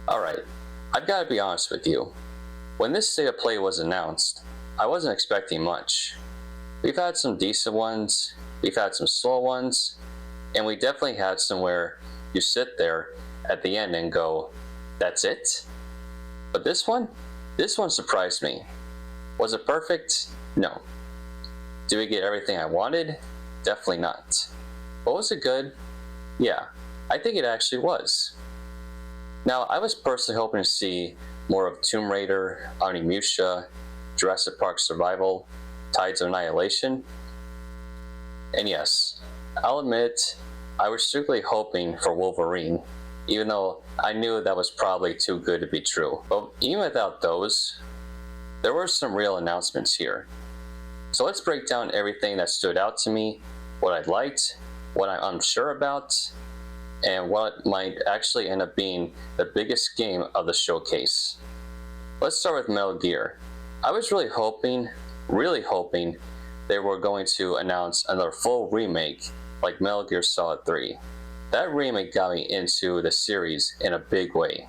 Alright, I've got to be honest with you. When this state of play was announced, I wasn't expecting much. We've had some decent ones, we've had some slow ones, and we definitely had some where you sit there at the end and go, that's it? But this one surprised me. Was it perfect? No. Did we get everything I wanted? Definitely not. But was it good? Yeah, I think it actually was. Now, I was personally hoping to see more of Tomb Raider, Onimusha, Jurassic Park Survival, Tides of Annihilation. And yes, I'll admit, I was strictly hoping for Wolverine, even though I knew that was probably too good to be true. But even without those, there were some real announcements here. So let's break down everything that stood out to me, what I liked, what I'm unsure about, and what might actually end up being the biggest game of the showcase. Let's start with Metal Gear. I was really hoping they were going to announce another full remake like Metal Gear Solid 3. That remake got me into the series in a big way.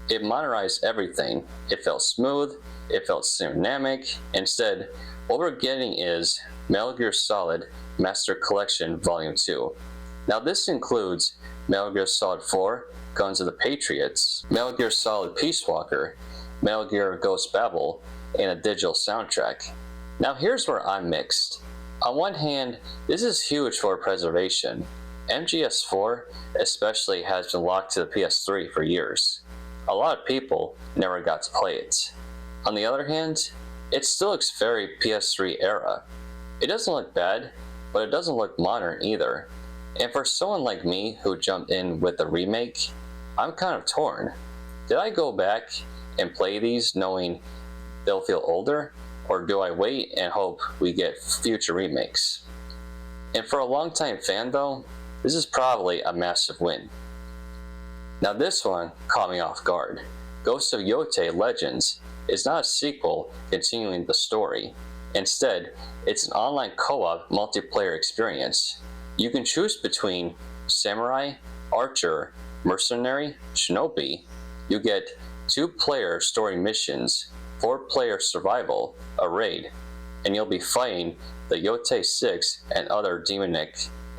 It modernized everything. It felt smooth, it felt cinematic. Instead, what we're getting is Metal Gear Solid Master Collection Volume 2. Now this includes Metal Gear Solid 4, Guns of the Patriots, Metal Gear Solid Peace Walker, Metal Gear Ghost Babel, and a digital soundtrack. Now here's where I'm mixed. On one hand, this is huge for preservation. MGS4 especially has been locked to the PS3 for years. A lot of people never got to play it. On the other hand, it still looks very PS3 era. It doesn't look bad, but it doesn't look modern either. And for someone like me who jumped in with the remake, I'm kind of torn. Did I go back and play these knowing they'll feel older, or do I wait and hope we get future remakes? And for a longtime fan though, this is probably a massive win. Now this one caught me off guard. Ghost of Yotei Legends is not a sequel continuing the story. Instead, it's an online co-op multiplayer experience. You can choose between Samurai, Archer, Mercenary, Shinobi. You get 2-player story missions, 4-player survival, a raid, and you'll be fighting the Yotei 6 and other demonic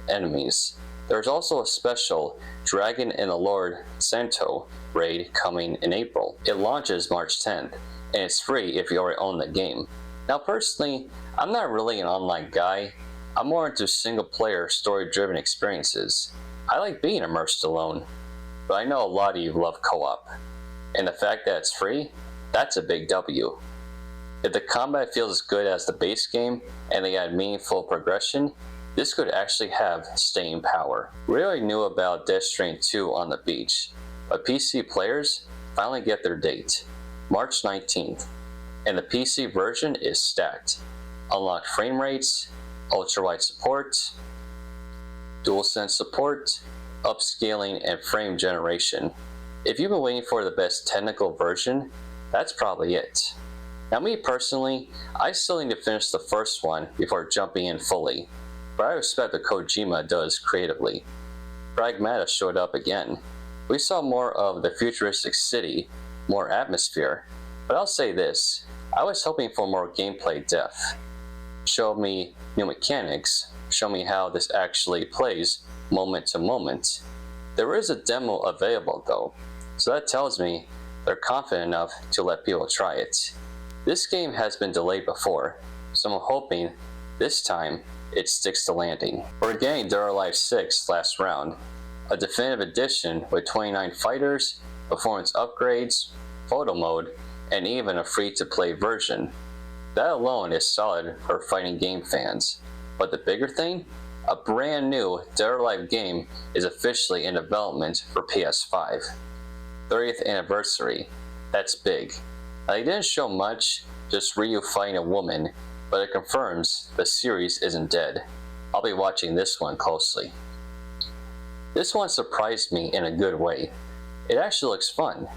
enemies. There's also a special Dragon and the Lord Santo raid coming in April. It launches March 10th, and it's free if you already own the game. Now personally, I'm not really an online guy. I'm more into single-player, story-driven experiences. I like being immersed alone, but I know a lot of you love co-op. And the fact that it's free, that's a big W. If the combat feels as good as the base game, and they add meaningful progression, this could actually have staying power. We already knew about Death Stranding 2 on the beach, but PC players finally get their date, March 19th, and the PC version is stacked. Unlocked frame rates, ultra-wide support, DualSense support, upscaling, and frame generation. If you've been waiting for the best technical version, that's probably it. Now me personally, I still need to finish the first one before jumping in fully, but I respect what Kojima does creatively. Pragmata showed up again. We saw more of the futuristic city, more atmosphere, but I'll say this, I was hoping for more gameplay depth. Show me new mechanics, show me how this actually plays moment to moment. There is a demo available though, so that tells me they're confident enough to let people try it. This game has been delayed before, so I'm hoping this time it sticks to landing. We're getting Dead or Alive 6 last round, a definitive edition with 29 fighters, performance upgrades, photo mode, and even a free-to-play version. That alone is solid for fighting game fans. But the bigger thing? A brand new Dead or Alive game is officially in development for PS5. 30th anniversary. That's big. They didn't show much, just Ryu fighting a woman, but it confirms the series isn't dead. I'll be watching this one closely. This one surprised me in a good way. It actually looks fun.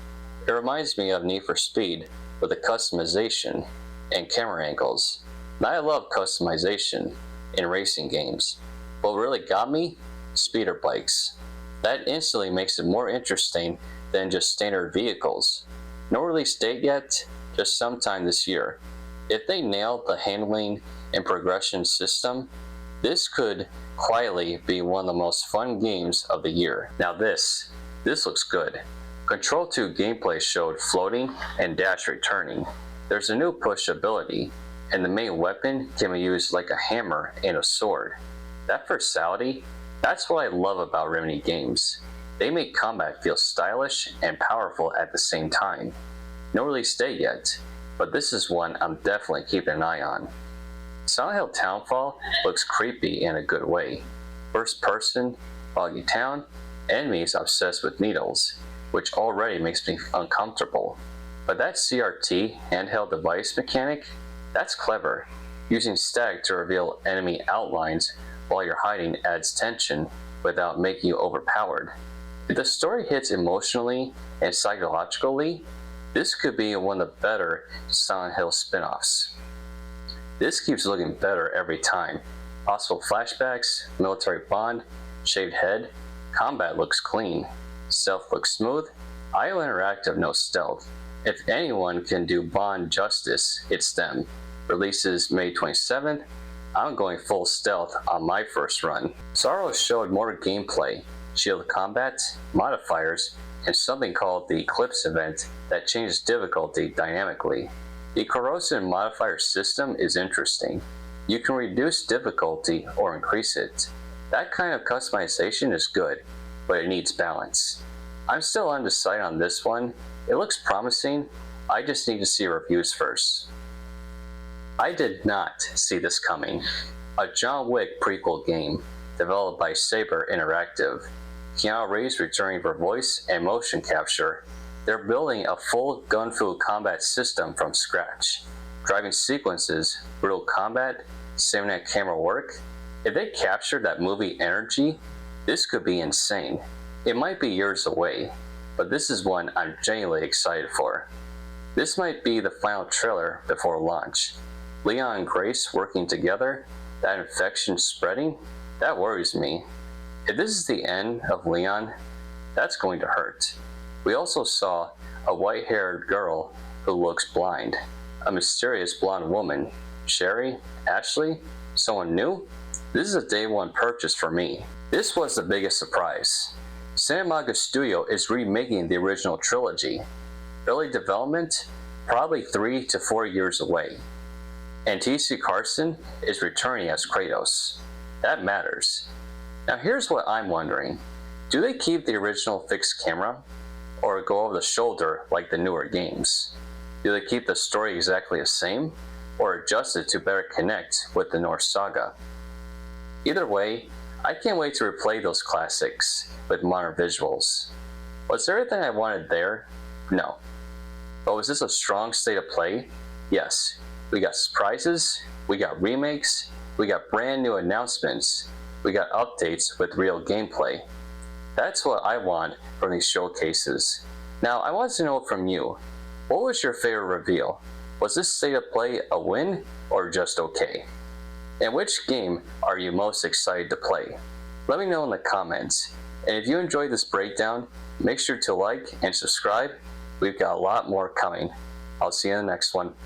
It reminds me of Need for Speed with the customization and camera angles. Now I love customization in racing games. What really got me? Speeder bikes. That instantly makes it more interesting than just standard vehicles. No release date yet, just sometime this year. If they nail the handling and progression system, this could quietly be one of the most fun games of the year. Now this looks good. Control 2 gameplay showed floating and dash returning. There's a new push ability, and the main weapon can be used like a hammer and a sword. That versatility, that's what I love about Remedy games. They make combat feel stylish and powerful at the same time. No release date yet, but this is one I'm definitely keeping an eye on. Silent Hill Townfall looks creepy in a good way. First person, foggy town, enemies obsessed with needles, which already makes me uncomfortable. But that CRT handheld device mechanic, that's clever. Using static to reveal enemy outlines while you're hiding adds tension without making you overpowered. If the story hits emotionally and psychologically, this could be one of the better Silent Hill spin-offs. This keeps looking better every time. Possible flashbacks, military bond, shaved head, combat looks clean, stealth looks smooth, IO interactive no stealth. If anyone can do Bond justice, it's them. Releases May 27th, I'm going full stealth on my first run. Sorrow showed more gameplay, shield combat, modifiers, and something called the Eclipse event that changes difficulty dynamically. The corrosive modifier system is interesting. You can reduce difficulty or increase it. That kind of customization is good, but it needs balance. I'm still undecided on this one. It looks promising, I just need to see reviews first. I did not see this coming. A John Wick prequel game, developed by Saber Interactive. Keanu Reeves returning for voice and motion capture. They're building a full gun-fu combat system from scratch. Driving sequences, brutal combat, cinematic camera work. If they capture that movie energy, this could be insane. It might be years away, but this is one I'm genuinely excited for. This might be the final trailer before launch. Leon and Grace working together, that infection spreading, that worries me. If this is the end of Leon, that's going to hurt. We also saw a white-haired girl who looks blind, a mysterious blonde woman, Sherry, Ashley, someone new? This is a day one purchase for me. This was the biggest surprise. Santa Monica Studio is remaking the original trilogy. Early development, probably 3 to 4 years away. And T.C. Carson is returning as Kratos. That matters. Now here's what I'm wondering. Do they keep the original fixed camera? Or go over the shoulder like the newer games? Do they keep the story exactly the same? Or adjust it to better connect with the Norse saga? Either way, I can't wait to replay those classics with modern visuals. Was there everything I wanted there? No. But was this a strong state of play? Yes. We got surprises, we got remakes, we got brand new announcements, we got updates with real gameplay. That's what I want from these showcases. Now I want to know from you, what was your favorite reveal? Was this state of play a win or just okay? And which game are you most excited to play? Let me know in the comments. And if you enjoyed this breakdown, make sure to like and subscribe. We've got a lot more coming. I'll see you in the next one.